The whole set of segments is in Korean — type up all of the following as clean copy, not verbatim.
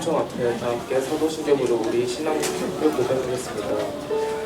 총총 앞에 다 함께 사도신경으로 우리 신앙을 고백하겠습니다.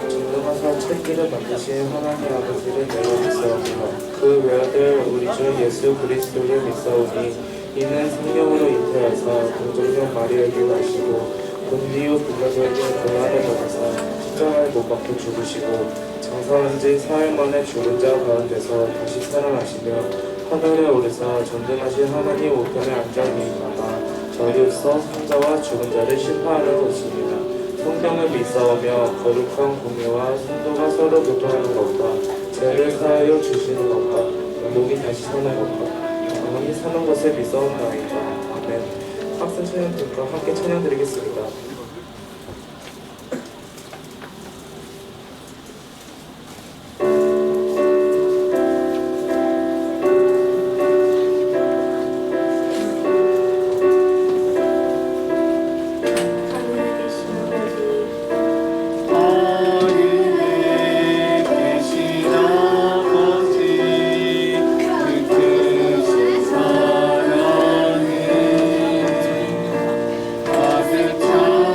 전능하사 천지를 만드신 하나님 아버지를 내가 믿사오며 그 외아들 우리 주 예수 그리스도를 믿사오니 이는 성령으로 잉태하사 동정녀 마리아에게 나시고 본디오 빌라도에게 고난을 받으사 십자가에 못 박혀 죽으시고 장사한 지 사흘 만에 죽은 자 가운데서 다시 살아나시며 하늘에 오르사 전능하신 하나님 우편에 앉아 계시다가 저리로서 산자와 죽은 자를 심판하러 오십니다. 성경을 믿사오며 거룩한 공예와 성도가 서로 교통하는 것과 죄를 사하여 주시는 것과 영혼이 다시 사는 것과 영원히 사는 것을 믿사옵나이다. 아멘. 학생 찬양들과 함께 찬양드리겠습니다.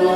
주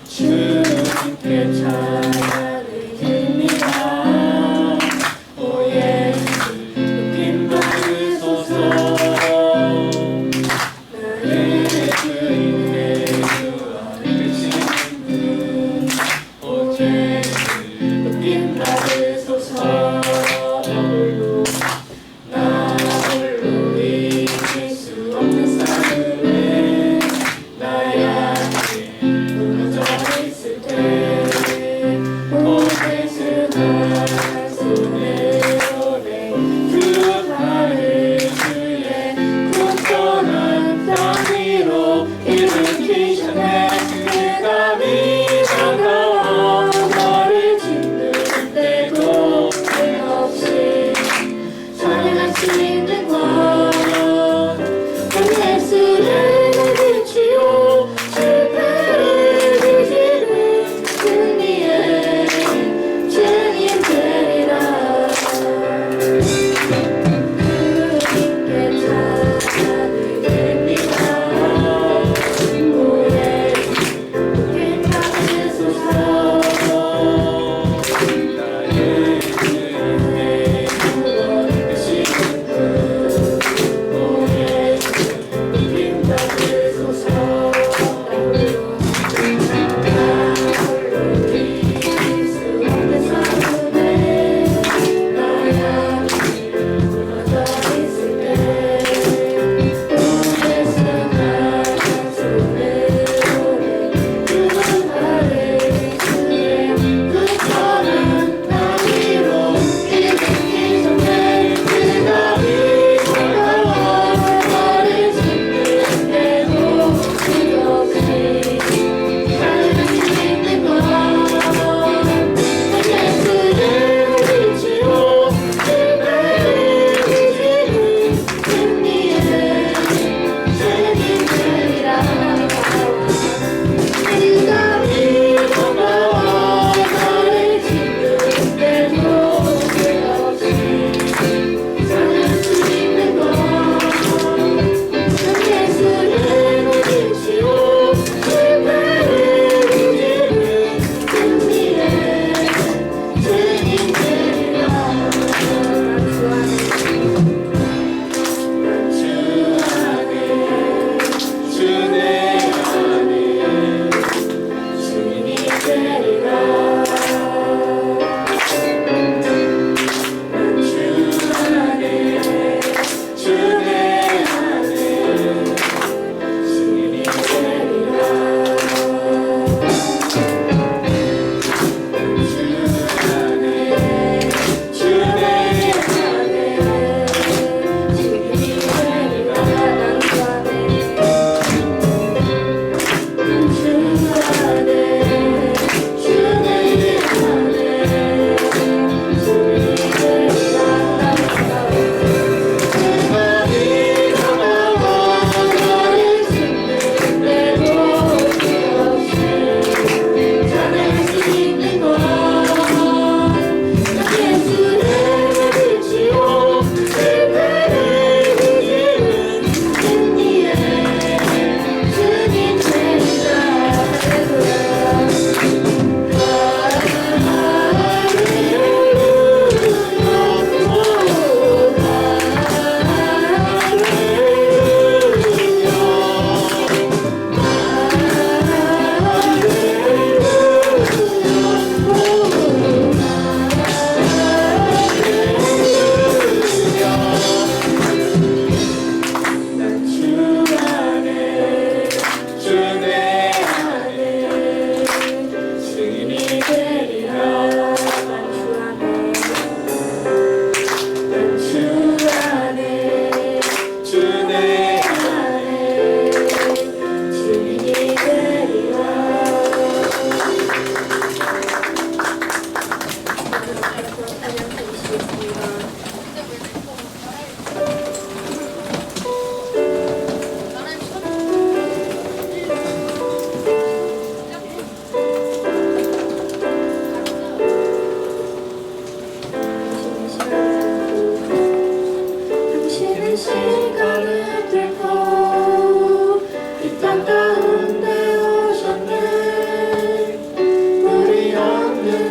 주님께 찬양을 드립니다. 오 예수 높임 받으소서. 나를 주인의 주 안에 계신 분, 오 예수 높임 받으소서. 나 홀로 이길 수 없는 삶을 나야 무너져 있을 때, 오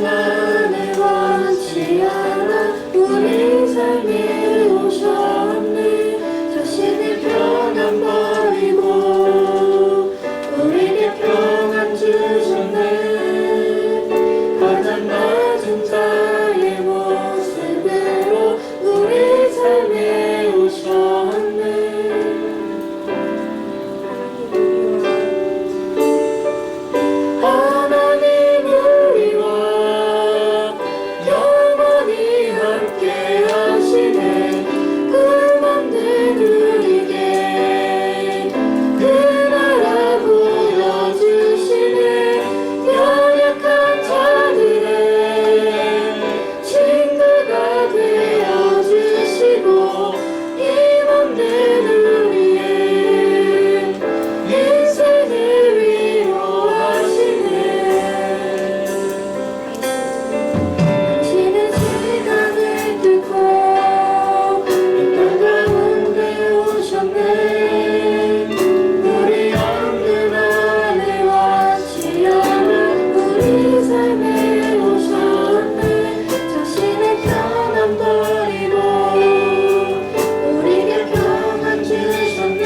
만을 원치 않아 우리 삶에 오셨네. 자신의 평안 버리고 우리에게 평안 주셨네. 가장 낮은 자의 모습으로 우리 삶에 오셨네. 하나님 우리와 영원히 함께 하시네. 그 만든 우리에게 그 나라 보여주시네. 연약한 자들의 친구가 되어주시고 이 몸된 우리의 인생을 위로하시네. 당신은 시간을 뚫고 이 땅 가운데 오셨네. 우리 없는 안을 원치 않아 우리 삶에 오셨네. 자신의 평안 버리고 우리에게 평안 주셨네.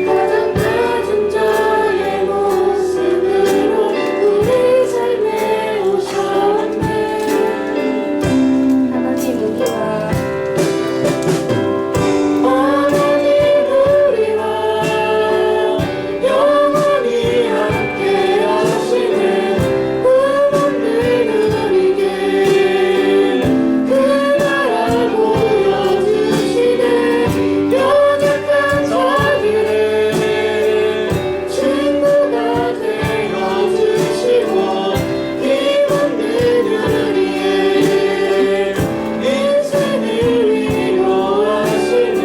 가장 낮은 자의 모습으로 우리 삶에 오셨네. 하나님 우리와 영원히 함께 하시네. 그 만든 우리에게 그 나라 보여주시네. 연약한 자들의 친구가 되어주시고 이 만든 우리의 인생을 위로하시네.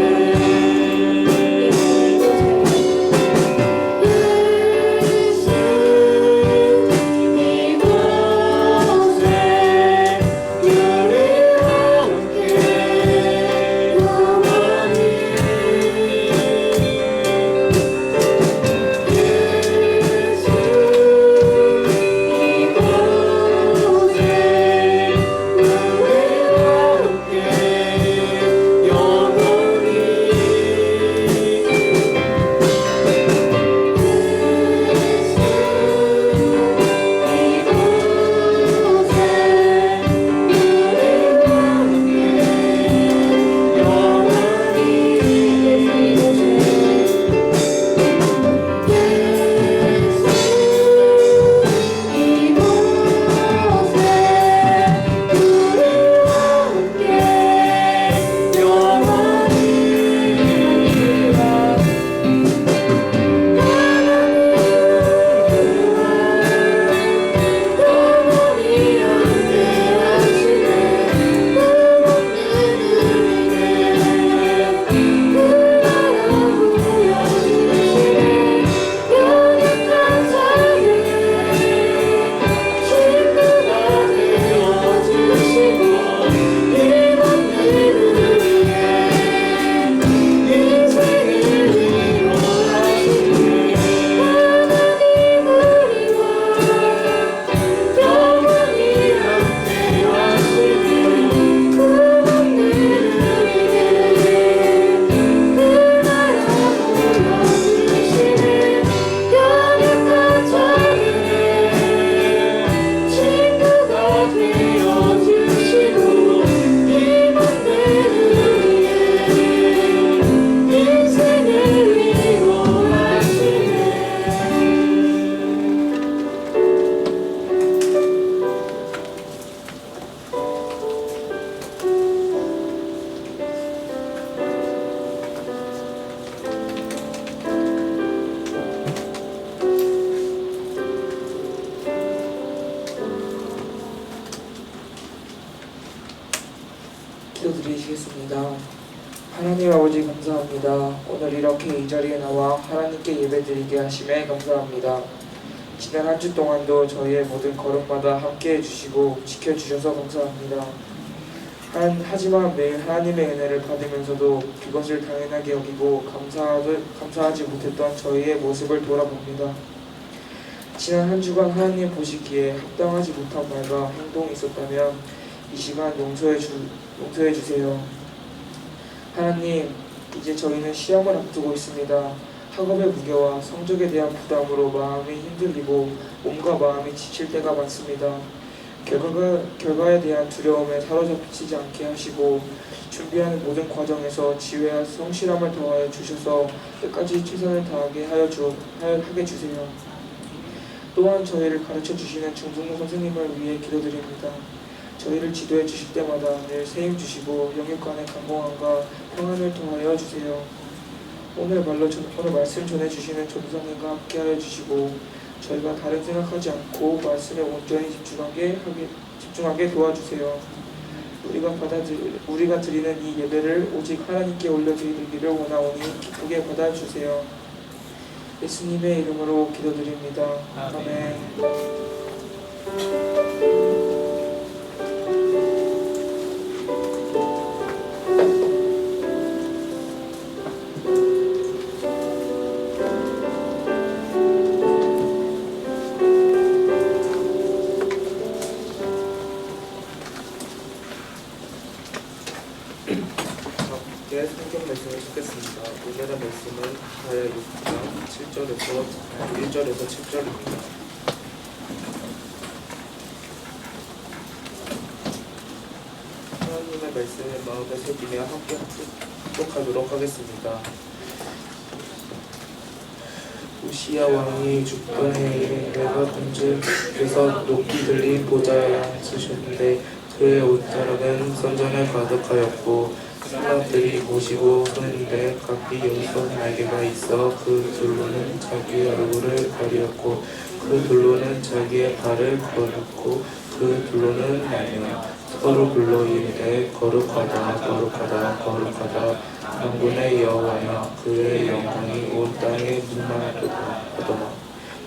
기도드리시겠습니다. 하나님 아버지 감사합니다. 오늘 이렇게 이 자리에 나와 하나님께 예배드리게 하심에 감사합니다. 지난 한 주 동안도 저희의 모든 걸음마다 함께 해주시고 지켜주셔서 감사합니다. 하지만 매일 하나님의 은혜를 받으면서도 그것을 당연하게 여기고 감사하지 못했던 저희의 모습을 돌아봅니다. 지난 한 주간 하나님 보시기에 합당하지 못한 말과 행동이 있었다면 이 시간 용서해 주세요. 하나님, 이제 저희는 시험을 앞두고 있습니다. 학업의 무게와 성적에 대한 부담으로 마음이 흔들리고 몸과 마음이 지칠 때가 많습니다. 결과에 대한 두려움에 사로잡히지 않게 하시고 준비하는 모든 과정에서 지혜와 성실함을 더하여 주셔서 끝까지 최선을 다하게 하게 주세요. 또한 저희를 가르쳐 주시는 중등부 선생님을 위해 기도드립니다. 저희를 지도해 주실 때마다 늘 세임 주시고 영육 간의 강공함과 평안을 더하여 주세요. 오늘 말씀 전해 주시는 전도사님과 함께하여 주시고 저희가 다른 생각하지 않고 말씀에 온전히 집중하게 도와주세요. 우리가 드리는 이 예배를 오직 하나님께 올려드리기를 원하오니 기쁘게 받아주세요. 예수님의 이름으로 기도드립니다. 아멘. 함께 성경 말씀을 읽겠습니다. 오늘의 말씀은 이사야 6장 1절에서 7절입니다. 하나님의 말씀을 마음에 새기며 함께 합독하도록 하겠습니다. 우시야 왕이 죽던 해에 내가 본즉 높이 들린 보좌에 앉으셨는데 그의 옷자락은 선전에 가득하였고 사람들이 모시고 서는데 각기 6날개가 있어 그 둘로는 자기의 얼굴을 가리었고 그 둘로는 자기의 발을 거렸고 그 둘로는 말며 서로 불러 이르되 거룩하다 거룩하다 거룩하다 만군의 여호와여 그의 영광이 온 땅에 충만하도다.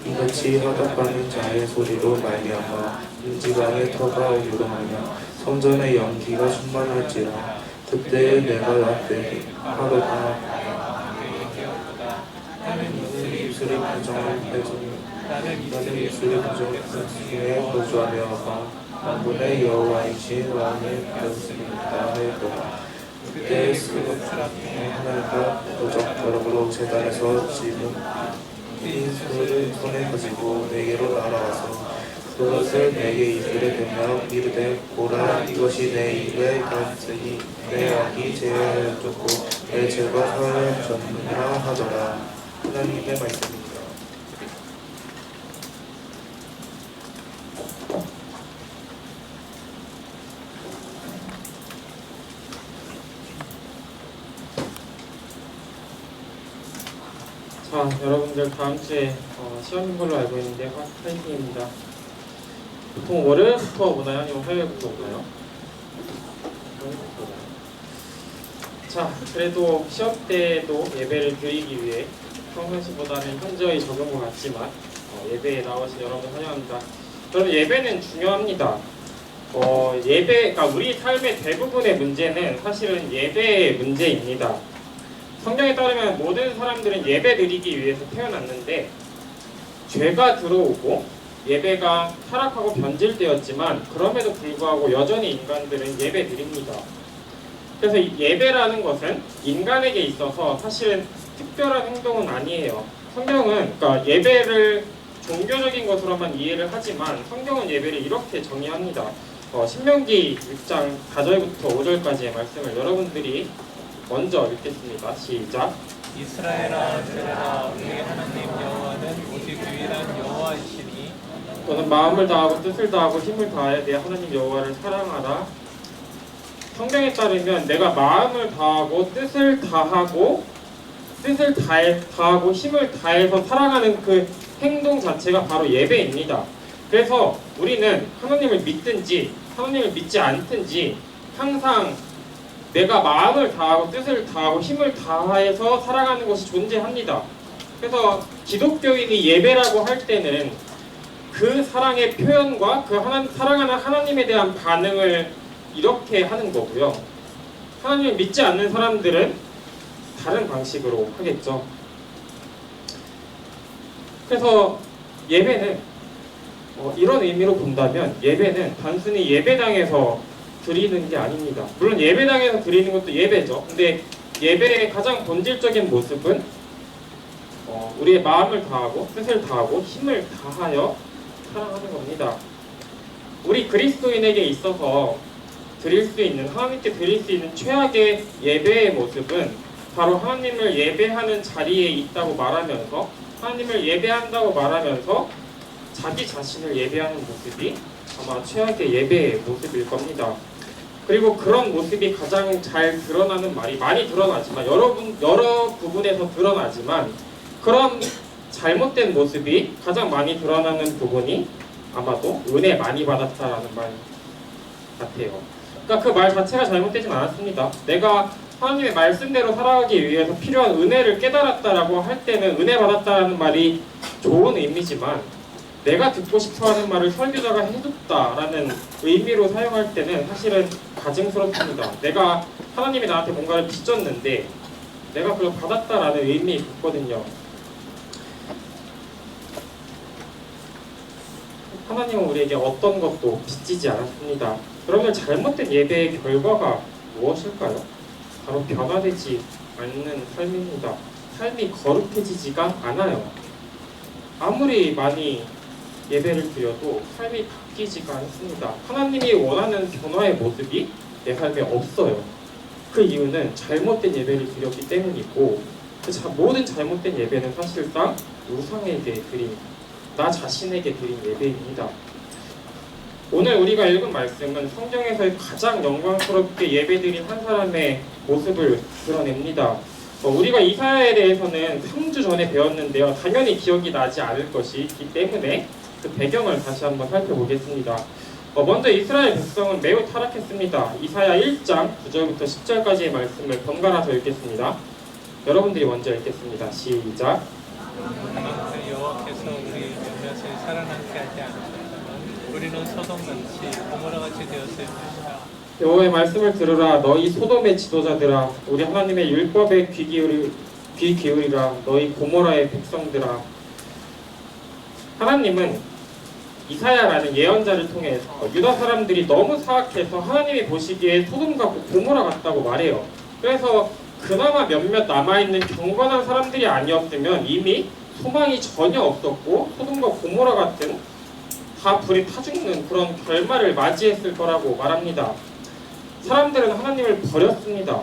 이같이 화답하는 자의 소리로 말미암아 인지강의 터가 요동하며 성전의 연기가 충만할지라. 그때 내가 하루가 나는 입술의 부정을 중에 거주하며 만군의 여호와이신 왕을 배웠습니다 하였도다. 그때 하나님과 도적더러로 제단에서 집은 흰소를 손에 가지고 내게로 날아와서 그것을 내게 입술에 대며 이르되 보라 이것이 내 입에 닿았으니 내 악이 제하였고 내 죄가 사하였느니라 하더라. 하나님의 말씀입니다. 자, 여러분들 다음 주에 시험인 걸로 알고 있는데 화이팅입니다. 보통 월요일부터 오나요? 아니면 화요일부터 오나요? 자, 그래도 시험 때도 예배를 드리기 위해 평상시보다는 현저히 적은 것 같지만 예배에 나오신 여러분 환영합니다. 여러분 예배는 중요합니다. 그러니까 우리 삶의 대부분의 문제는 사실은 예배의 문제입니다. 성경에 따르면 모든 사람들은 예배 드리기 위해서 태어났는데 죄가 들어오고 예배가 타락하고 변질되었지만 그럼에도 불구하고 여전히 인간들은 예배 드립니다. 그래서 예배라는 것은 인간에게 있어서 사실은 특별한 행동은 아니에요. 성경은 그러니까 예배를 종교적인 것으로만 이해를 하지만 성경은 예배를 이렇게 정의합니다. 신명기 6장 4절부터 5절까지의 말씀을 여러분들이 먼저 읽겠습니다. 시작. 이스라엘아 들으라 우리 하나님 여호와는 오직 유일한 여호와이시니 너는 마음을 다하고 뜻을 다하고 힘을 다하여 내 하나님 여호와를 사랑하라. 성경에 따르면 내가 마음을 다하고 뜻을 다하고 힘을 다해서 사랑하는 그 행동 자체가 바로 예배입니다. 그래서 우리는 하나님을 믿든지 하나님을 믿지 않든지 항상 내가 마음을 다하고 뜻을 다하고 힘을 다해서 살아가는 것이 존재합니다. 그래서 기독교인이 예배라고 할 때는 그 사랑의 표현과 그 사랑하는 하나님에 대한 반응을 이렇게 하는 거고요. 하나님을 믿지 않는 사람들은 다른 방식으로 하겠죠. 그래서 예배는 이런 의미로 본다면 예배는 단순히 예배당에서 드리는 게 아닙니다. 물론 예배당에서 드리는 것도 예배죠. 근데 예배의 가장 본질적인 모습은 우리의 마음을 다하고 뜻을 다하고 힘을 다하여 사랑하는 겁니다. 우리 그리스도인에게 있어서 드릴 수 있는, 하나님께 드릴 수 있는 최악의 예배의 모습은 바로 하나님을 예배하는 자리에 있다고 말하면서, 하나님을 예배한다고 말하면서 자기 자신을 예배하는 모습이 아마 최악의 예배의 모습일 겁니다. 그리고 그런 모습이 가장 잘 드러나는 말이, 많이 드러나지만 여러 부분에서 드러나지만, 그런 잘못된 모습이 가장 많이 드러나는 부분이 아마도 은혜 많이 받았다라는 말 같아요. 그러니까 그 말 자체가 잘못되진 않았습니다. 내가 하나님의 말씀대로 살아가기 위해서 필요한 은혜를 깨달았다라고 할 때는 은혜 받았다라는 말이 좋은 의미지만, 내가 듣고 싶어하는 말을 설교자가 해줬다라는 의미로 사용할 때는 사실은 가증스럽습니다. 내가 하나님이 나한테 뭔가를 빚줬는데 내가 그걸 받았다라는 의미 있거든요. 하나님은 우리에게 어떤 것도 빚지지 않았습니다. 여러분들, 잘못된 예배의 결과가 무엇일까요? 바로 변화되지 않는 삶입니다. 삶이 거룩해지지가 않아요. 아무리 많이 예배를 드려도 삶이 바뀌지가 않습니다. 하나님이 원하는 변화의 모습이 내 삶에 없어요. 그 이유는 잘못된 예배를 드렸기 때문이고, 모든 잘못된 예배는 사실상 우상에게 드린, 나 자신에게 드린 예배입니다. 오늘 우리가 읽은 말씀은 성경에서 가장 영광스럽게 예배드린 한 사람의 모습을 드러냅니다. 우리가 이사야에 대해서는 3주 전에 배웠는데요. 당연히 기억이 나지 않을 것이기 때문에 그 배경을 다시 한번 살펴보겠습니다. 먼저 이스라엘 백성은 매우 타락했습니다. 이사야 1장 9절부터 10절까지의 말씀을 번갈아서 읽겠습니다. 여러분들이 먼저 읽겠습니다. 시작. 여호와께서 우리 몇몇을 살아남게 하지 않으셨다면 우리는 소돔같이 고모라같이 되었을 것이다. 여호와의 말씀을 들으라. 너희 소돔의 지도자들아, 우리 하나님의 율법에 귀 기울이라. 너희 고모라의 백성들아. 하나님은 이사야라는 예언자를 통해서 유다 사람들이 너무 사악해서 하나님이 보시기에 소돔과 고모라 같다고 말해요. 그래서 그나마 몇몇 남아있는 경건한 사람들이 아니었으면 이미 소망이 전혀 없었고 소돔과 고모라 같은 다 불이 타 죽는 그런 결말을 맞이했을 거라고 말합니다. 사람들은 하나님을 버렸습니다.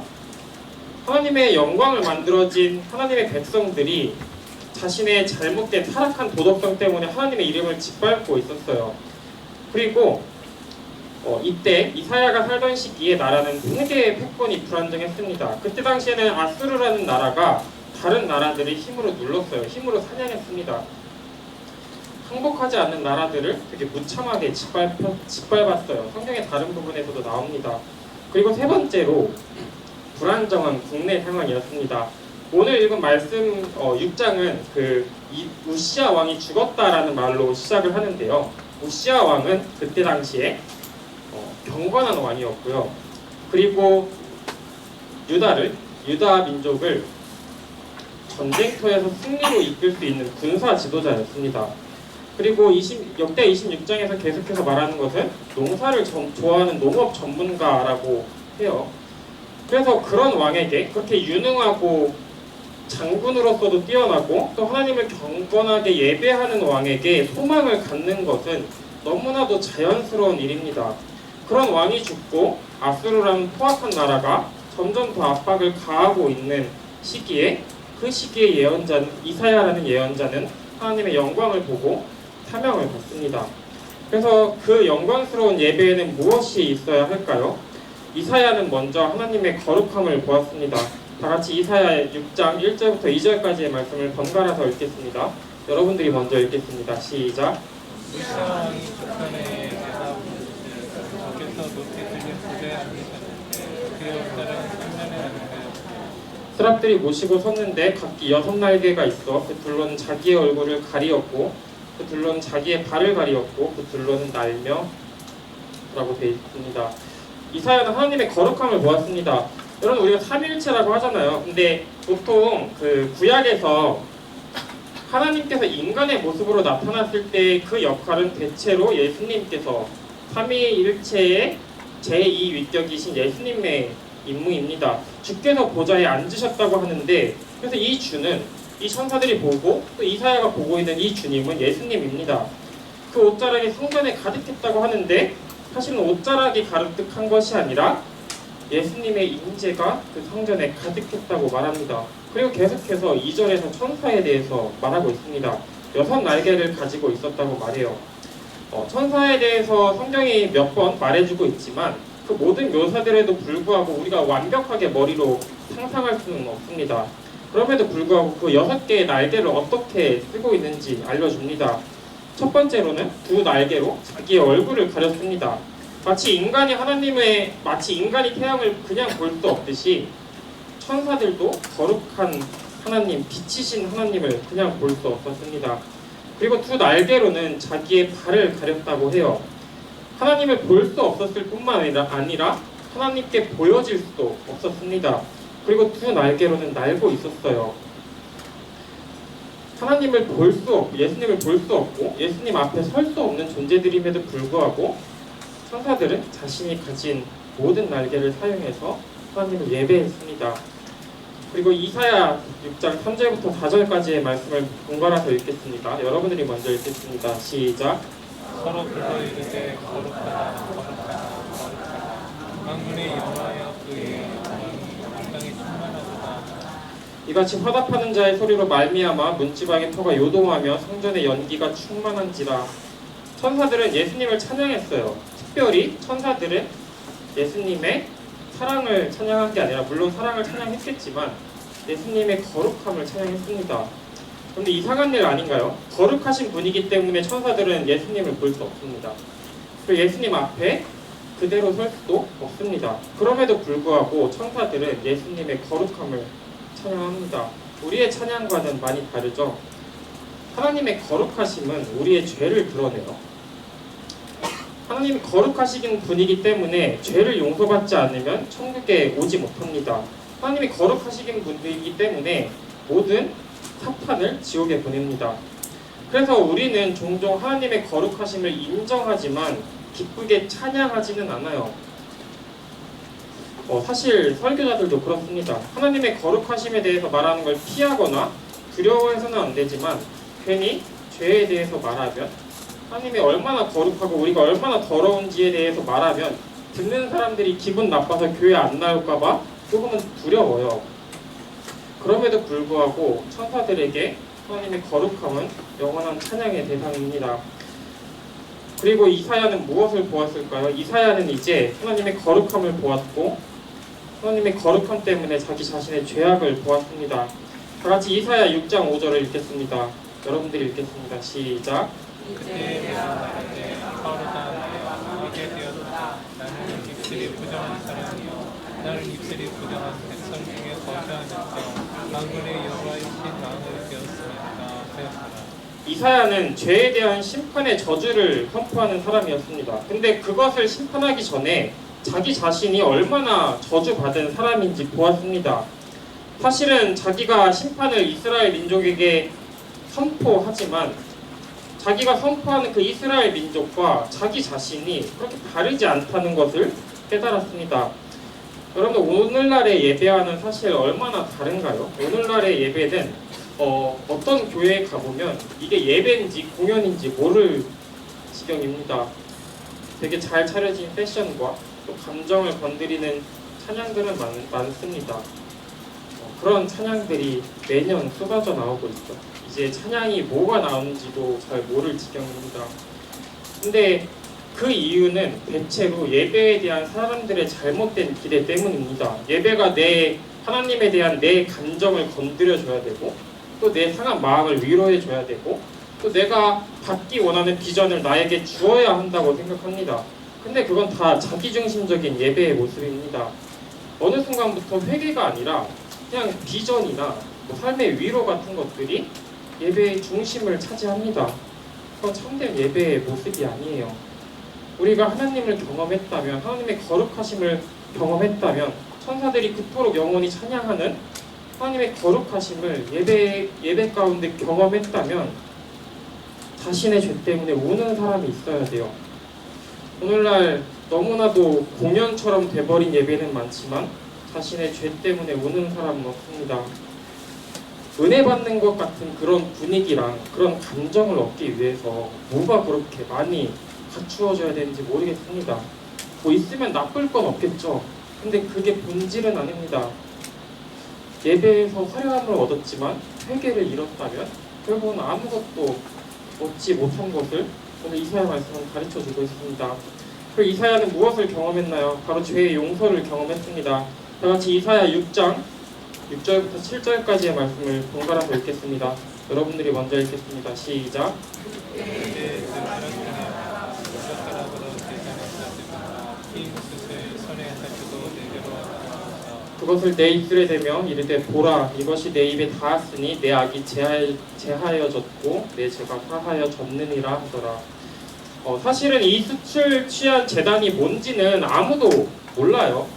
하나님의 영광을 만들어진 하나님의 백성들이 자신의 잘못된 타락한 도덕성 때문에 하나님의 이름을 짓밟고 있었어요. 그리고 이때 이사야가 살던 시기에 나라는 세계의 패권이 불안정했습니다. 그때 당시에는 아수르라는 나라가 다른 나라들을 힘으로 눌렀어요. 힘으로 사냥했습니다. 항복하지 않는 나라들을 되게 무참하게 짓밟았어요. 성경의 다른 부분에서도 나옵니다. 그리고 세 번째로 불안정한 국내 상황이었습니다. 오늘 읽은 말씀 6장은 우시야 왕이 죽었다라는 말로 시작을 하는데요. 우시야 왕은 그때 당시에 경건한 왕이었고요. 그리고 유다 민족을 전쟁터에서 승리로 이끌 수 있는 군사 지도자였습니다. 그리고 역대 26장에서 계속해서 말하는 것은 농사를 좋아하는 농업 전문가라고 해요. 그래서 그런 왕에게, 그렇게 유능하고 장군으로서도 뛰어나고 또 하나님을 경건하게 예배하는 왕에게 소망을 갖는 것은 너무나도 자연스러운 일입니다. 그런 왕이 죽고 아수르라는 포악한 나라가 점점 더 압박을 가하고 있는 시기에, 그 시기에 이사야라는 예언자는 하나님의 영광을 보고 사명을 받습니다. 그래서 그 영광스러운 예배에는 무엇이 있어야 할까요? 이사야는 먼저 하나님의 거룩함을 보았습니다. 다같이 이사야 6장 1절부터 2절까지의 말씀을 번갈아서 읽겠습니다. 여러분들이 먼저 읽겠습니다. 시작. 우시야 왕이 북한에 대답하께서 높이 들린 부대에 앉으셨는데 그의 옷자락은 삼면에 하는데 스랍들이 모시고 섰는데 각기 6날개가 있어 그 둘로는 자기의 얼굴을 가리었고 그 둘로는 자기의 발을 가리었고 그 둘로는 날며 라고 되어 있습니다. 이사야는 하나님의 거룩함을 보았습니다. 여러분, 우리가 삼위일체라고 하잖아요. 근데 보통 그 구약에서 하나님께서 인간의 모습으로 나타났을 때 그 역할은 대체로 예수님께서 삼위일체의 제2위격이신 예수님의 임무입니다. 주께서 보좌에 앉으셨다고 하는데, 그래서 이 주는 이 천사들이 보고 또 이사야가 보고 있는 이 주님은 예수님입니다. 그 옷자락이 성전에 가득했다고 하는데 사실은 옷자락이 가득한 것이 아니라 예수님의 임재가 그 성전에 가득했다고 말합니다. 그리고 계속해서 2절에서 천사에 대해서 말하고 있습니다. 6날개를 가지고 있었다고 말해요. 천사에 대해서 성경이 몇 번 말해주고 있지만 그 모든 묘사들에도 불구하고 우리가 완벽하게 머리로 상상할 수는 없습니다. 그럼에도 불구하고 그 6개의 날개를 어떻게 쓰고 있는지 알려줍니다. 첫 번째로는 2날개로 자기의 얼굴을 가렸습니다. 마치 인간이 태양을 그냥 볼 수 없듯이 천사들도 거룩한 하나님, 빛이신 하나님을 그냥 볼 수 없었습니다. 그리고 2날개로는 자기의 발을 가렸다고 해요. 하나님을 볼 수 없었을 뿐만 아니라 하나님께 보여질 수도 없었습니다. 그리고 2날개로는 날고 있었어요. 하나님을 볼 수 없고 예수님을 볼 수 없고 예수님 앞에 설 수 없는 존재들임에도 불구하고 천사들은 자신이 가진 모든 날개를 사용해서 하나님을 예배했습니다. 그리고 이사야 6장 3절부터 4절까지의 말씀을 번갈아서 읽겠습니다. 여러분들이 먼저 읽겠습니다. 시작. 서로 불러 이르되 거룩하다 거룩하다 거룩하다 만군의 여호와여 그의 영광이 땅에 충만하도다. 이같이 화답하는 자의 소리로 말미암아 문지방의 터가 요동하며 성전의 연기가 충만한지라. 천사들은 예수님을 찬양했어요. 특별히 천사들은 예수님의 사랑을 찬양한 게 아니라 물론 사랑을 찬양했겠지만 예수님의 거룩함을 찬양했습니다. 그런데 이상한 일 아닌가요? 거룩하신 분이기 때문에 천사들은 예수님을 볼 수 없습니다. 그리고 예수님 앞에 그대로 설 수도 없습니다. 그럼에도 불구하고 천사들은 예수님의 거룩함을 찬양합니다. 우리의 찬양과는 많이 다르죠. 하나님의 거룩하심은 우리의 죄를 드러내요. 하나님이 거룩하신 분이기 때문에 죄를 용서받지 않으면 천국에 오지 못합니다. 하나님이 거룩하신 분이기 때문에 모든 사탄을 지옥에 보냅니다. 그래서 우리는 종종 하나님의 거룩하심을 인정하지만 기쁘게 찬양하지는 않아요. 사실 설교자들도 그렇습니다. 하나님의 거룩하심에 대해서 말하는 걸 피하거나 두려워해서는 안 되지만 괜히 죄에 대해서 말하면 하나님이 얼마나 거룩하고 우리가 얼마나 더러운지에 대해서 말하면 듣는 사람들이 기분 나빠서 교회 안 나올까봐 조금은 두려워요. 그럼에도 불구하고 천사들에게 하나님의 거룩함은 영원한 찬양의 대상입니다. 그리고 이사야는 무엇을 보았을까요? 이사야는 이제 하나님의 거룩함을 보았고 하나님의 거룩함 때문에 자기 자신의 죄악을 보았습니다. 다같이 이사야 6장 5절을 읽겠습니다. 여러분들이 읽겠습니다. 시작. 그때 내가 말하되 바로다 내가 하게 되었다. 나는 입술이 부정한 사람이요 나를 입술이 부정한 백성 중에 거주하는 자 만군의 여호와이신 왕을 되었으니까 하였구나. 이사야는 죄에 대한 심판의 저주를 선포하는 사람이었습니다. 근데 그것을 심판하기 전에 자기 자신이 얼마나 저주받은 사람인지 보았습니다. 사실은 자기가 심판을 이스라엘 민족에게 선포하지만 자기가 선포하는 그 이스라엘 민족과 자기 자신이 그렇게 다르지 않다는 것을 깨달았습니다. 여러분, 오늘날의 예배와는 사실 얼마나 다른가요? 오늘날의 예배는 어떤 교회에 가보면 이게 예배인지 공연인지 모를 지경입니다. 되게 잘 차려진 패션과 또 감정을 건드리는 찬양들은 많습니다. 그런 찬양들이 매년 쏟아져 나오고 있죠. 이제 찬양이 뭐가 나오는지도 잘 모를 지경입니다. 근데 그 이유는 대체로 예배에 대한 사람들의 잘못된 기대 때문입니다. 예배가 하나님에 대한 내 감정을 건드려줘야 되고 또 내 상한 마음을 위로해줘야 되고 또 내가 받기 원하는 비전을 나에게 주어야 한다고 생각합니다. 근데 그건 다 자기중심적인 예배의 모습입니다. 어느 순간부터 회개가 아니라 그냥 비전이나 삶의 위로 같은 것들이 예배의 중심을 차지합니다. 그건 참된 예배의 모습이 아니에요. 우리가 하나님을 경험했다면, 하나님의 거룩하심을 경험했다면 천사들이 그토록 영원히 찬양하는 하나님의 거룩하심을 예배 가운데 경험했다면 자신의 죄 때문에 우는 사람이 있어야 돼요. 오늘날 너무나도 공연처럼 돼버린 예배는 많지만 자신의 죄 때문에 우는 사람은 없습니다. 은혜 받는 것 같은 그런 분위기랑 그런 감정을 얻기 위해서 뭐가 그렇게 많이 갖추어져야 되는지 모르겠습니다. 뭐 있으면 나쁠 건 없겠죠. 근데 그게 본질은 아닙니다. 예배에서 화려함을 얻었지만 회개를 잃었다면 결국은 아무것도 얻지 못한 것을 오늘 이사야 말씀은 가르쳐주고 있습니다. 그리고 이사야는 무엇을 경험했나요? 바로 죄의 용서를 경험했습니다. 다같이 이사야 6장 6절부터 7절까지의 말씀을 번갈아서 읽겠습니다. 여러분들이 먼저 읽겠습니다. 시작. 그것을 내 입술에 대며 이르되 보라 이것이 내 입에 닿았으니 내 악이 제하여졌고 내 죄가 사하여졌느니라 하더라. 사실은 이 숯을 취한 제단이 뭔지는 아무도 몰라요.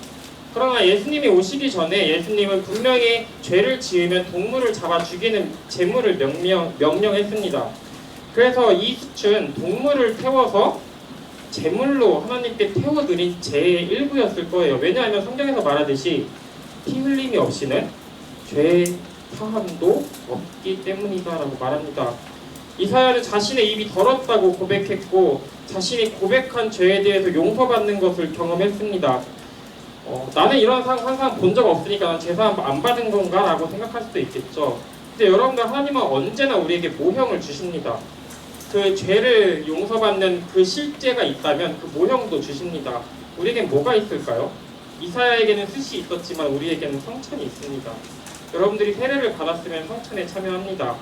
그러나 예수님이 오시기 전에 예수님은 분명히 죄를 지으면 동물을 잡아 죽이는 제물을 명령했습니다. 그래서 이 숯은 동물을 태워서 제물로 하나님께 태워드린 죄의 일부였을 거예요. 왜냐하면 성경에서 말하듯이 피 흘림이 없이는 죄 사함도 없기 때문이다라고 말합니다. 이사야는 자신의 입이 더럽다고 고백했고 자신이 고백한 죄에 대해서 용서받는 것을 경험했습니다. 나는 이런 환상 본 적 없으니까 난 제사함 안 받은 건가? 라고 생각할 수도 있겠죠. 근데 여러분들 하나님은 언제나 우리에게 모형을 주십니다. 그 죄를 용서받는 그 실제가 있다면 그 모형도 주십니다. 우리에겐 뭐가 있을까요? 이사야에게는 숯이 있었지만 우리에게는 성천이 있습니다. 여러분들이 세례를 받았으면 성천에 참여합니다.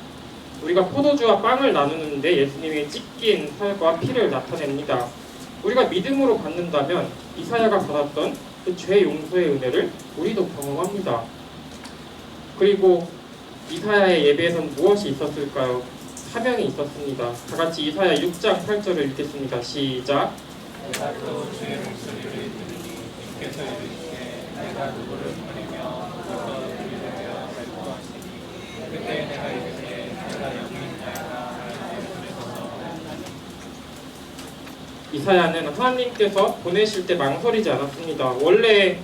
우리가 포도주와 빵을 나누는데 예수님이 찢긴 살과 피를 나타냅니다. 우리가 믿음으로 받는다면 이사야가 받았던 그 죄 용서의 은혜를 우리도 경험합니다. 그리고 이사야의 예배에서는 무엇이 있었을까요? 사명이 있었습니다. 다같이 이사야 6장 8절을 읽겠습니다. 시작. 내가 또 주의 목소리를 들으니 주께서 이르시되 내가 누구를 버리며 누가 우리를 되어 갈 것이니 그때 내가 이르되 내가 여기 있나이다 이사야는 하나님께서 보내실 때 망설이지 않았습니다. 원래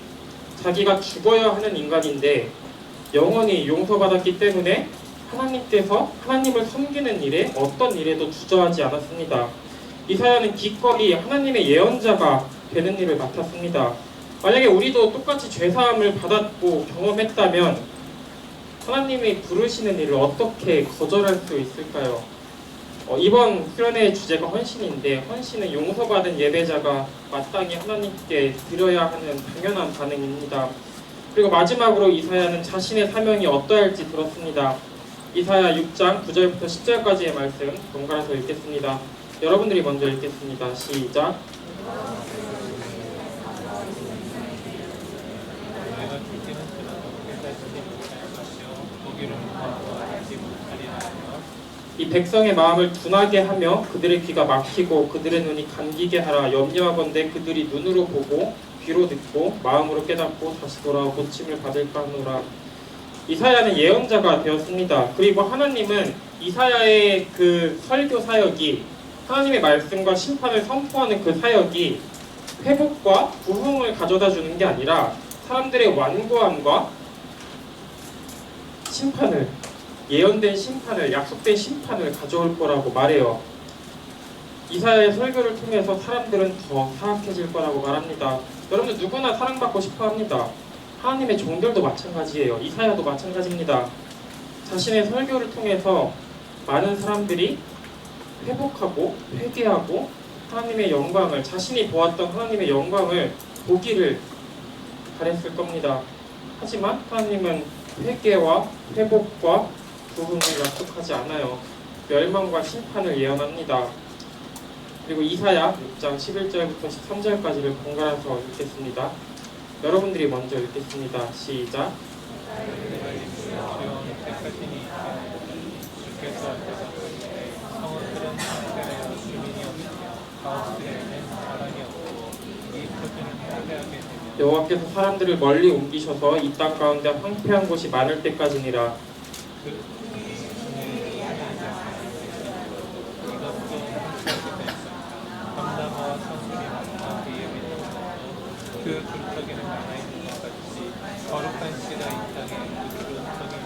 자기가 죽어야 하는 인간인데 영원히 용서받았기 때문에 하나님께서 하나님을 섬기는 일에 어떤 일에도 주저하지 않았습니다. 이사야는 기꺼이 하나님의 예언자가 되는 일을 맡았습니다. 만약에 우리도 똑같이 죄사함을 받았고 경험했다면 하나님이 부르시는 일을 어떻게 거절할 수 있을까요? 이번 수련회의 주제가 헌신인데 헌신은 용서받은 예배자가 마땅히 하나님께 드려야 하는 당연한 반응입니다. 그리고 마지막으로 이사야는 자신의 사명이 어떠할지 들었습니다. 이사야 6장 9절부터 10절까지의 말씀 번갈아서 읽겠습니다. 여러분들이 먼저 읽겠습니다. 시작. 내가 죽기는 싫어도 깨닫지 못할 것이요 보기를 못하고 알지 못하리라 하며 이 백성의 마음을 둔하게 하며 그들의 귀가 막히고 그들의 눈이 감기게 하라. 염려하건대 그들이 눈으로 보고 귀로 듣고 마음으로 깨닫고 다시 돌아와 고침을 받을까 하노라. 이사야는 예언자가 되었습니다. 그리고 하나님은 이사야의 그 설교 사역이 하나님의 말씀과 심판을 선포하는 그 사역이 회복과 부흥을 가져다 주는 게 아니라 사람들의 완고함과 심판을, 예언된 심판을, 약속된 심판을 가져올 거라고 말해요. 이사야의 설교를 통해서 사람들은 더 사악해질 거라고 말합니다. 여러분들 누구나 사랑받고 싶어 합니다. 하나님의 종들도 마찬가지예요. 이사야도 마찬가지입니다. 자신의 설교를 통해서 많은 사람들이 회복하고 회개하고 하나님의 영광을, 자신이 보았던 하나님의 영광을 보기를 바랬을 겁니다. 하지만 하나님은 회개와 회복과 부흥을 약속하지 않아요. 멸망과 심판을 예언합니다. 그리고 이사야 6장 11절부터 13절까지를 번갈아서 읽겠습니다. 여러분들이 먼저 읽겠습니다. 시작. 주께서 하셨으되 성읍들은 상대하여 주민이 없으며 가옥들에는 사람이 없고 이 표준은 패배하게 되며 여호와께서 사람들을 멀리 옮기셔서 이 땅 가운데 황폐한 곳이 많을 때까지니라. 밤나무와 성문이 많아 그의 밑에서 그 굴뚝에는 남아 있는 것 같이 거룩한 씨가 이 땅에 그 굴뚝에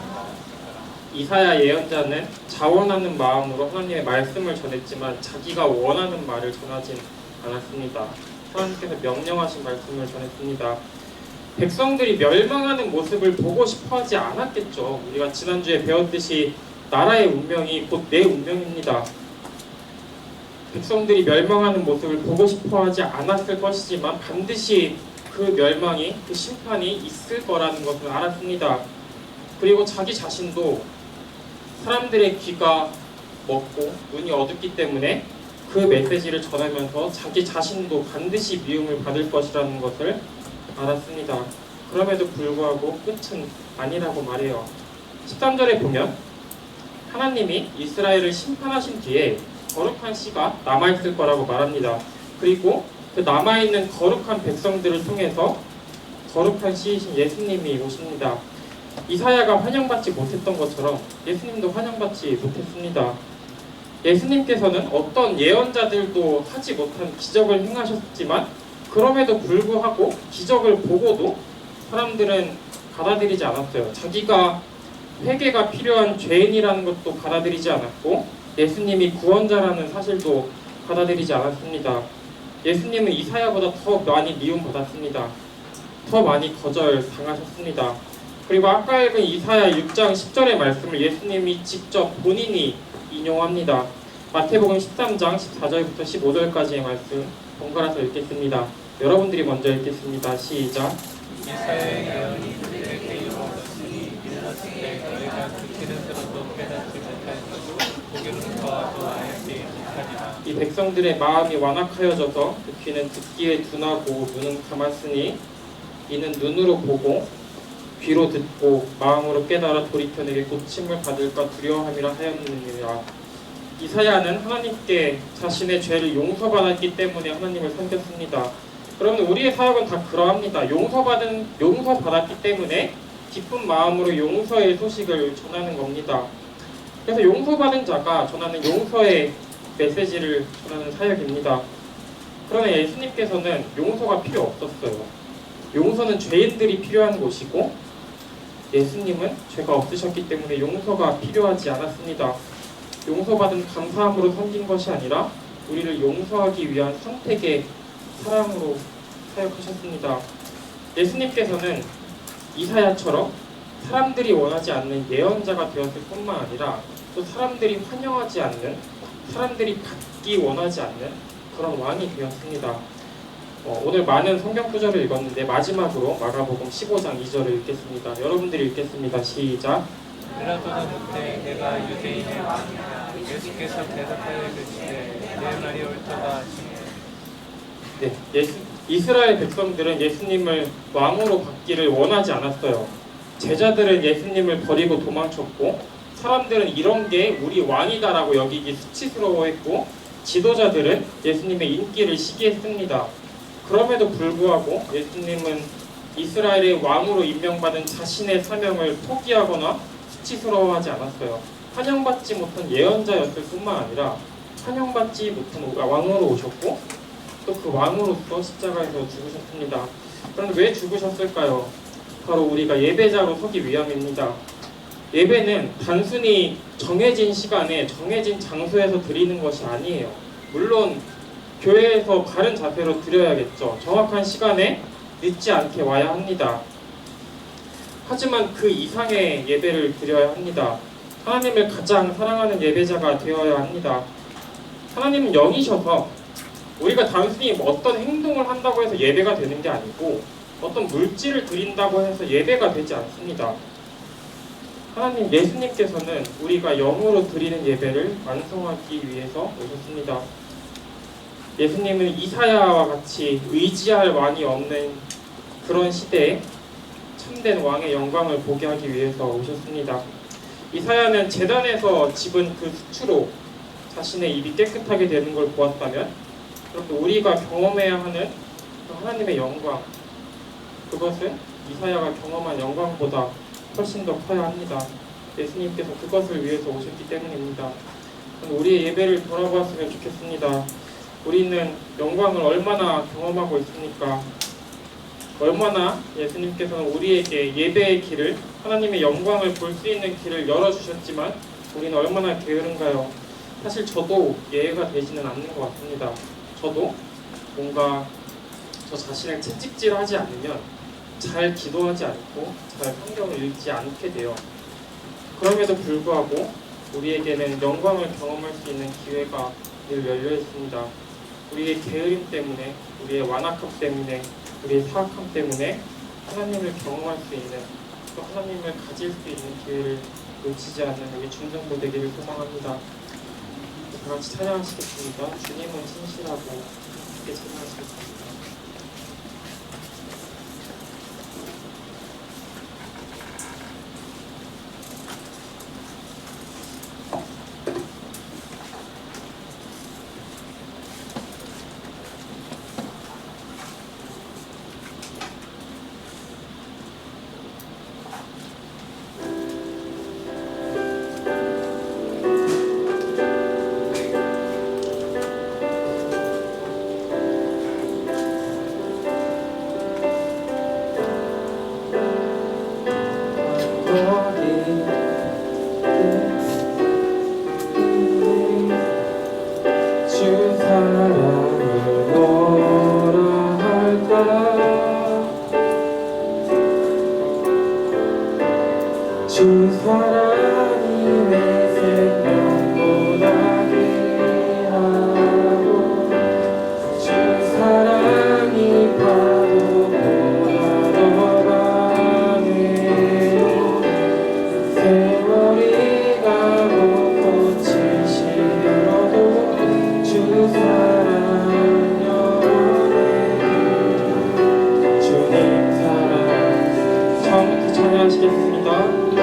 이사야 예언자는 자원하는 마음으로 하나님의 말씀을 전했지만 자기가 원하는 말을 전하진 않았습니다. 하나님께서 명령하신 말씀을 전했습니다. 백성들이 멸망하는 모습을 보고 싶어하지 않았겠죠. 우리가 지난주에 배웠듯이 나라의 운명이 곧 내 운명입니다. 백성들이 멸망하는 모습을 보고 싶어하지 않았을 것이지만 반드시 그 멸망이, 그 심판이 있을 거라는 것을 알았습니다. 그리고 자기 자신도 사람들의 귀가 먹고 눈이 어둡기 때문에 그 메시지를 전하면서 자기 자신도 반드시 미움을 받을 것이라는 것을 알았습니다. 그럼에도 불구하고 끝은 아니라고 말해요. 13절에 보면 하나님이 이스라엘을 심판하신 뒤에 거룩한 씨가 남아있을 거라고 말합니다. 그리고 그 남아있는 거룩한 백성들을 통해서 거룩한 씨이신 예수님이 오십니다. 이사야가 환영받지 못했던 것처럼 예수님도 환영받지 못했습니다. 예수님께서는 어떤 예언자들도 하지 못한 기적을 행하셨지만 그럼에도 불구하고 기적을 보고도 사람들은 받아들이지 않았어요. 자기가 회개가 필요한 죄인이라는 것도 받아들이지 않았고 예수님이 구원자라는 사실도 받아들이지 않았습니다. 예수님은 이사야보다 더 많이 미움받았습니다. 더 많이 거절당하셨습니다. 그리고 아까 읽은 이사야 6장 10절의 말씀을 예수님이 직접 본인이 인용합니다. 마태복음 13장 14절부터 15절까지의 말씀 번갈아서 읽겠습니다. 여러분들이 먼저 읽겠습니다. 시작. 이사야의 예언이 그들에게 이루어졌으니 일렀을 때 너희가 듣기는 들어도 깨닫지 못하였고 보기는 보아도 알지 못하리라. 이 백성들의 마음이 완악하여져서 그 귀는 듣기에 둔하고 눈은 감았으니 이는 눈으로 보고 귀로 듣고 마음으로 깨달아 돌이켜 내게 고침을 받을까 두려워함이라 하였느니라. 이사야는 하나님께 자신의 죄를 용서받았기 때문에 하나님을 섬겼습니다. 그러면 우리의 사역은 다 그러합니다. 용서받았기 때문에 기쁜 마음으로 용서의 소식을 전하는 겁니다. 그래서 용서받은 자가 전하는 용서의 메시지를 전하는 사역입니다. 그러나 예수님께서는 용서가 필요 없었어요. 용서는 죄인들이 필요한 곳이고 예수님은 죄가 없으셨기 때문에 용서가 필요하지 않았습니다. 용서받은 감사함으로 섬긴 것이 아니라 우리를 용서하기 위한 선택의 사랑으로 사역하셨습니다. 예수님께서는 이사야처럼 사람들이 원하지 않는 예언자가 되었을 뿐만 아니라 또 사람들이 환영하지 않는, 사람들이 받기 원하지 않는 그런 왕이 되었습니다. 오늘 많은 성경 구절을 읽었는데 마지막으로 마가복음 15장 2절을 읽겠습니다. 여러분들이 읽겠습니다. 시작. 빌라도가 묻되 내가 유대인의 왕이냐. 예수께서 대답하여 이르시되 내 말이 옳도다 하시니. 네, 이스라엘 백성들은 예수님을 왕으로 받기를 원하지 않았어요. 제자들은 예수님을 버리고 도망쳤고 사람들은 이런 게 우리 왕이다라고 여기기 수치스러워했고 지도자들은 예수님의 인기를 시기했습니다. 그럼에도 불구하고 예수님은 이스라엘의 왕으로 임명받은 자신의 사명을 포기하거나 수치스러워하지 않았어요. 환영받지 못한 예언자였을 뿐만 아니라 환영받지 못한 왕으로 오셨고 또 그 왕으로서 십자가에서 죽으셨습니다. 그런데 왜 죽으셨을까요? 바로 우리가 예배자로 서기 위함입니다. 예배는 단순히 정해진 시간에 정해진 장소에서 드리는 것이 아니에요. 물론 교회에서 바른 자세로 드려야겠죠. 정확한 시간에 늦지 않게 와야 합니다. 하지만 그 이상의 예배를 드려야 합니다. 하나님을 가장 사랑하는 예배자가 되어야 합니다. 하나님은 영이셔서 우리가 단순히 어떤 행동을 한다고 해서 예배가 되는 게 아니고 어떤 물질을 드린다고 해서 예배가 되지 않습니다. 하나님 예수님께서는 우리가 영으로 드리는 예배를 완성하기 위해서 오셨습니다. 예수님은 이사야와 같이 의지할 왕이 없는 그런 시대에 참된 왕의 영광을 보게 하기 위해서 오셨습니다. 이사야는 제단에서 집은 그 수치로 자신의 입이 깨끗하게 되는 걸 보았다면 그렇게 우리가 경험해야 하는 그 하나님의 영광, 그것은 이사야가 경험한 영광보다 훨씬 더 커야 합니다. 예수님께서 그것을 위해서 오셨기 때문입니다. 우리의 예배를 돌아보았으면 좋겠습니다. 우리는 영광을 얼마나 경험하고 있습니까? 얼마나 예수님께서는 우리에게 예배의 길을, 하나님의 영광을 볼 수 있는 길을 열어주셨지만 우리는 얼마나 게으른가요? 사실 저도 예외가 되지는 않는 것 같습니다. 저도 뭔가 저 자신을 채찍질하지 않으면 잘 기도하지 않고 잘 성경을 읽지 않게 돼요. 그럼에도 불구하고 우리에게는 영광을 경험할 수 있는 기회가 늘 열려 있습니다. 우리의 게으름 때문에, 우리의 완악함 때문에, 우리의 사악함 때문에 하나님을 경험할 수 있는, 또 하나님을 가질 수 있는 기회를 놓치지 않는 우리 중등부 되기를 소망합니다. 다 같이 찬양하시겠습니다. 주님은 신실하고 함께 찬양하시겠습니다. 주 사랑을 뭐라 할까? 주 사랑이 내 생명보다 귀하고 주 사랑이 파도보다 더 강해요. 세월이 가고 꽃이 시들어도 주 사랑 영원해. 주님 사랑 처음부터 찬양하시겠습니다. 주님은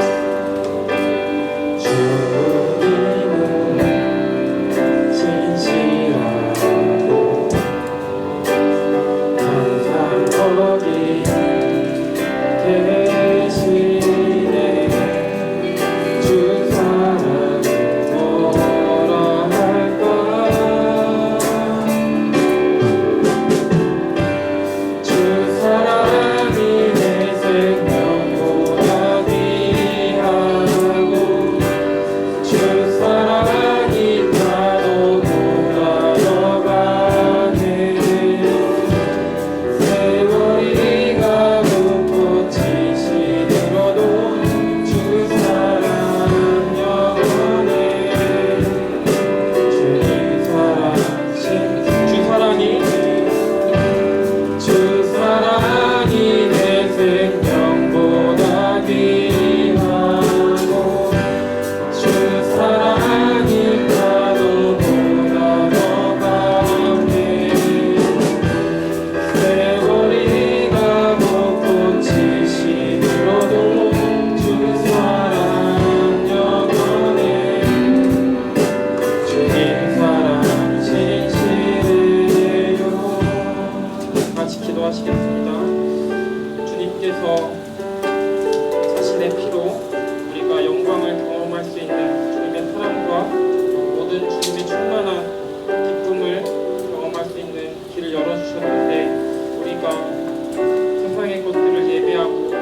진실하고 항상 거기 계시네. 주 사랑 뭐라 할까? 주 사랑이 내 생명보다 귀하고 주 사랑이 파도보다 더 강해요. 세월이 가고 꽃이 시들어도 주 사랑 영원해. 주님 주 사랑이 내 생명보다 귀하고 주 사랑이 파도보다 더 강해. 세월이 가고 꽃이 시들어도 주 사랑 영원해. 주님 사랑 진실해요. 같이 기도하시겠습니다. 주님께서 자신의 피로 우리가 영광을 경험할 수 있는 주님의 사랑과 모든 주님의 충만한 기쁨을 경험할 수 있는 길을 열어주셨는데 우리가 세상의 것들을 예배하고 또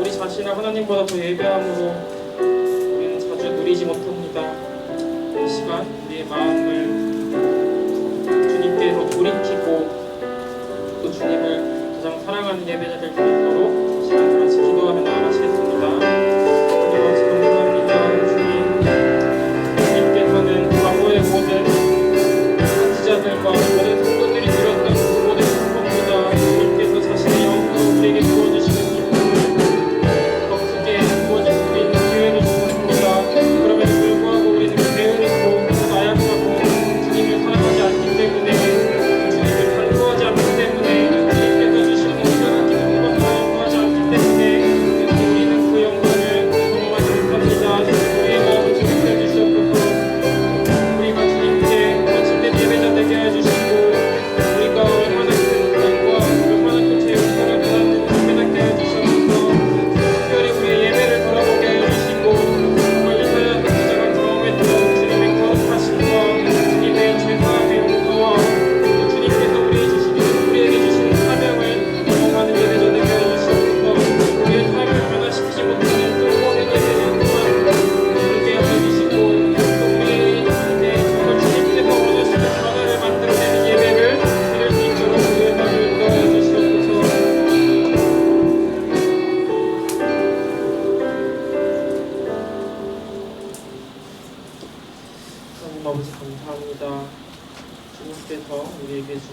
우리 자신을 하나님보다 더 예배함으로 우리는 자주 누리지 못합니다. 이 시간 우리의 마음을 주님께로 돌이키고 또 주님을 가장 사랑하는 예배자 될 수 있도록 시간 같이 기도하며 나아가시겠습니다. 하나님 감사합니다. 주님께서는 과거의 모든 선지자들과 모든 성도들이 드렸던 그 모든 성공보다 주님께서 자신의 영으로 우리에게 부어주시는 기쁨을 더 크게 부어줄 수 있는 기회를 주셨습니다. 그럼에도 불구하고 우리는 게으르고 나약하고 주님을 사랑하지 않기 때문에 주님을 간구하지 않기 때문에 주님께서 주시는 특별한 기쁨과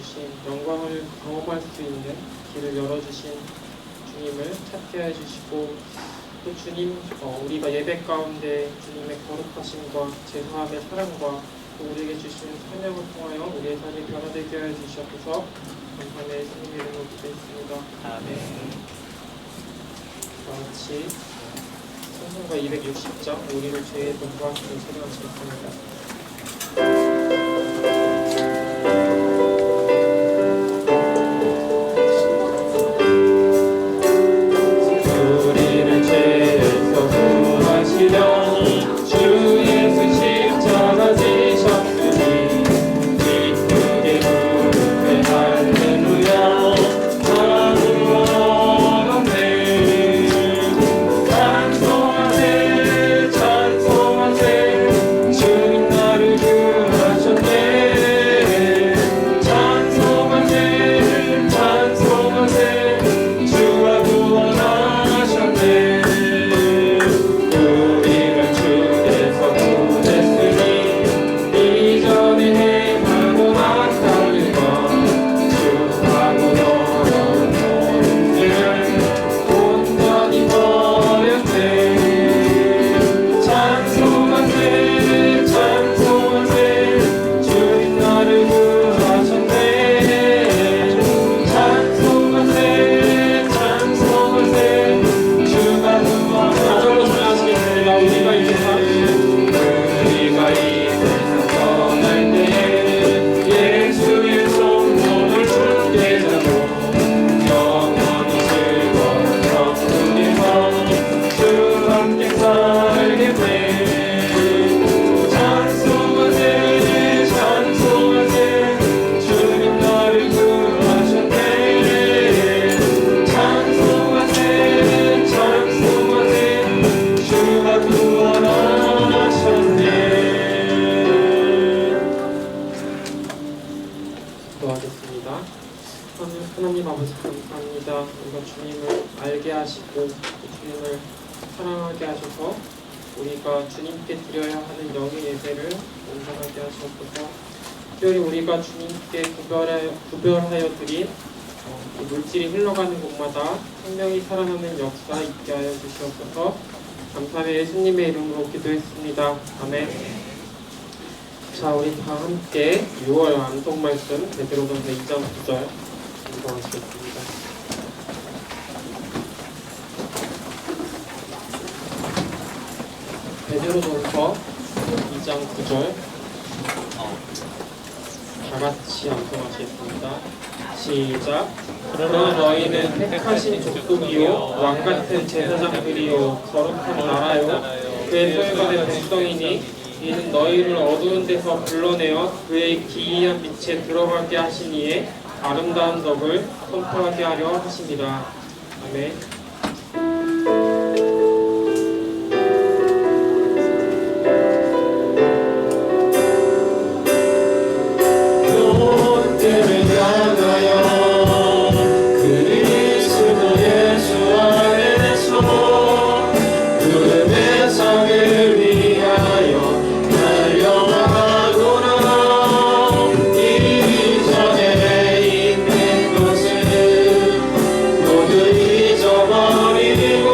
주신 영광을 경험할 수 있는 길을 열어주신 주님을 찾게 해주시고 또 주님 우리가 예배 가운데 주님의 거룩하심과 제사함의 사랑과 또 우리에게 주시는 사명을 통하여 우리의 삶이 변화되게 하여 주시옵소서. 감사의 예수님 이름으로 기도했습니다. 아멘. 다 같이 성경과 260장 우리를 죄의 돈과 죄의 세례하시겠습니다. 우리를 죄에서 구하시려 주 예수 십자가 지셨으니 기쁘게 부르되 할렐루야 찬송하네 찬송하세 찬송하세 주님 나를 구하셨네 찬송하세 찬송하세 주가 구원하셨네 우리를 주께서 구했으니 이전에 행하고 낙타를 주하고 너런 모든 온전히 버렸네 찬송하세 찬송하세 주님 나를 구하셨네 찬송하세 찬송하세 주가 가정으로 전하시겠습니다. 우리가 이 세상 우리가 이 세상 떠날 때에 예수의 손목을 굳게 잡고 영원히 즐거운 천국에서 주 함께 살겠네 찬송하세 찬송하세 주님 나를 구하셨네 찬송하세 찬송하세 주가 구원하셨네. 기도하겠습니다. 하나님 아버지 감사합니다. 우리가 주님을 알게 하시고 주님을 사랑하게 하셔서 우리가 주님께 드려야 하는 영의 예배를 온전하게 하시옵소서. 특별히 우리가 주님께 구별하여 드린 이 물질이 흘러가는 곳마다 생명이 살아나는 역사 있게 하여 주시옵소서. 감사의 예수님의 이름으로 기도했습니다. 아멘. 자, 우리 다 함께 6월 암송 말씀 베드로전서 2장 9절 읽어보겠습니다. 베드로전서 2장 9절 다 같이 암송하시겠습니다. 시작. 그러나 너희는 택하신 족속이요 왕같은 제사장들이요 거룩한 나라요 그의 소유관의 백성이니 이는 너희를 어두운 데서 불러내어 그의 기이한 빛에 들어가게 하시니에 아름다운 덕을 선포하게 하려 하십니다. 아멘. 때를 향하여 그리스도 예수 안에서 그의 상을 위하여 달려가거나 이전에 있는 것을 모두 잊어버리고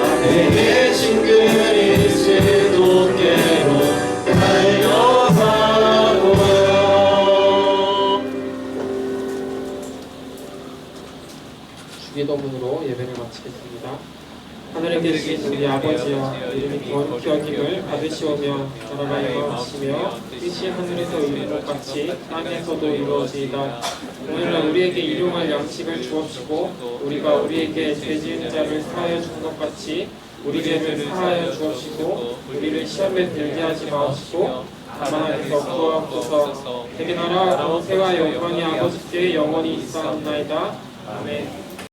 앞에 계신 그리스도께로 달려가고 주기도문으로 예배를 마치겠습니다. 하늘에 계신 우리 아버지여 이름이 거룩히 여김을 받으시오며 나라가 임하시며 뜻이 하늘에서 이룬 것 같이 땅에서도 이루어지이다. 오늘날 우리에게 일용할 양식을 주옵시고 우리가 우리에게 죄 지은 자를 사하여 준 것 같이 우리 죄를 사하여 주옵시고 우리를 시험에 들게 하지 마옵시고 다만 하에서 구하옵소서. 대개 나라 권세와 영광이 아버지께 영원히 있사옵나이다. 아멘.